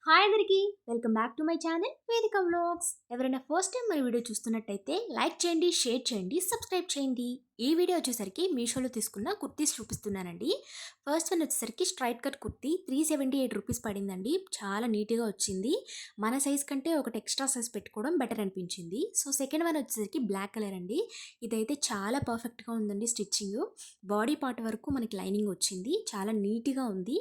Hi అందరికి, welcome back to my channel వేదిక vlogs. ఎవరైనా ఫస్ట్ టైం మన వీడియో చూస్తున్నట్టయితే లైక్ చేయండి, షేర్ చేయండి, సబ్స్క్రైబ్ చేయండి. ఈ వీడియో వచ్చేసరికి మీషోలో తీసుకున్న కుర్తీస్ చూపిస్తున్నానండి. ఫస్ట్ వన్ వచ్చేసరికి స్ట్రైట్ కట్ కుర్తీ 378 రూపీస్ పడిందండి. చాలా నీట్గా వచ్చింది. మన సైజ్ కంటే ఒకటి ఎక్స్ట్రా సైజ్ పెట్టుకోవడం బెటర్ అనిపించింది. సో సెకండ్ వన్ వచ్చేసరికి బ్లాక్ కలర్ అండి. ఇదైతే చాలా పర్ఫెక్ట్గా ఉందండి. స్టిచ్చింగ్ బాడీ పార్ట్ వరకు మనకి లైనింగ్ వచ్చింది. చాలా నీట్గా ఉంది.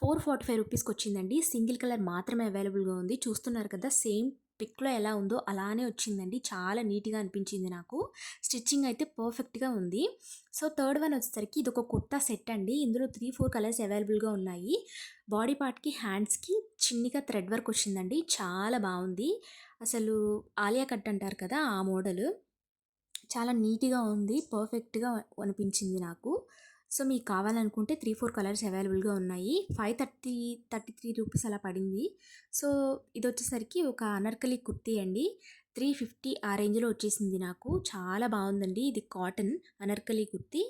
445 రూపీస్కి వచ్చిందండి. సింగిల్ కలర్ మాత్రమే అవైలబుల్గా ఉంది. చూస్తున్నారు కదా, సేమ్ పిక్లో ఎలా ఉందో అలానే వచ్చిందండి. చాలా నీట్గా అనిపించింది నాకు. స్టిచ్చింగ్ అయితే పర్ఫెక్ట్గా ఉంది. సో థర్డ్ వన్ వచ్చేసరికి ఇది ఒక కుర్తా సెట్ అండి. ఇందులో 3-4 కలర్స్ అవైలబుల్గా ఉన్నాయి. బాడీ పార్ట్కి, హ్యాండ్స్కి చిన్నగా థ్రెడ్ వర్క్ వచ్చిందండి. చాలా బాగుంది. అసలు ఆలియా కట్ అంటారు కదా, ఆ మోడల్ చాలా నీట్గా ఉంది. పర్ఫెక్ట్గా అనిపించింది నాకు. సో మీకు కావాలనుకుంటే 3-4 కలర్స్ అవైలబుల్గా ఉన్నాయి. 533 రూపీస్ అలా పడింది. సో ఇది వచ్చేసరికి ఒక అనార్కలి కుర్తీ అండి. 350 ఆ రేంజ్లో వచ్చేసింది నాకు. చాలా బాగుందండి. ఇది కాటన్ అనార్కలి కుర్తీ.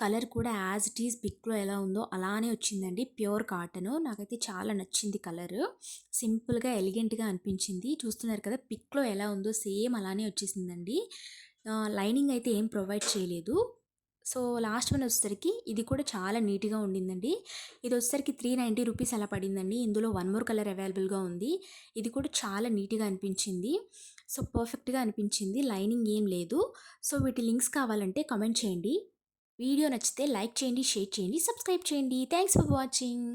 కలర్ కూడా యాజ్ ఇట్ ఈజ్ పిక్లో ఎలా ఉందో అలానే వచ్చిందండి. Pure cotton. నాకైతే చాలా నచ్చింది కలర్. సింపుల్గా ఎలిగెంట్గా అనిపించింది. చూస్తున్నారు కదా, పిక్లో ఎలా ఉందో సేమ్ అలానే వచ్చేసిందండి. లైనింగ్ అయితే ఏం ప్రొవైడ్ చేయలేదు. సో లాస్ట్ వన్ వచ్చేసరికి ఇది కూడా చాలా నీట్గా ఉండిందండి. ఇది వచ్చేసరికి 390 రూపీస్ అలా పడిందండి. ఇందులో వన్ మోర్ కలర్ అవైలబుల్గా ఉంది. ఇది కూడా చాలా నీట్గా అనిపించింది. సో పర్ఫెక్ట్గా అనిపించింది. లైనింగ్ ఏం లేదు. సో వీటి లింక్స్ కావాలంటే కామెంట్ చేయండి. వీడియో నచ్చితే లైక్ చేయండి, షేర్ చేయండి, సబ్స్క్రైబ్ చేయండి. Thanks for watching.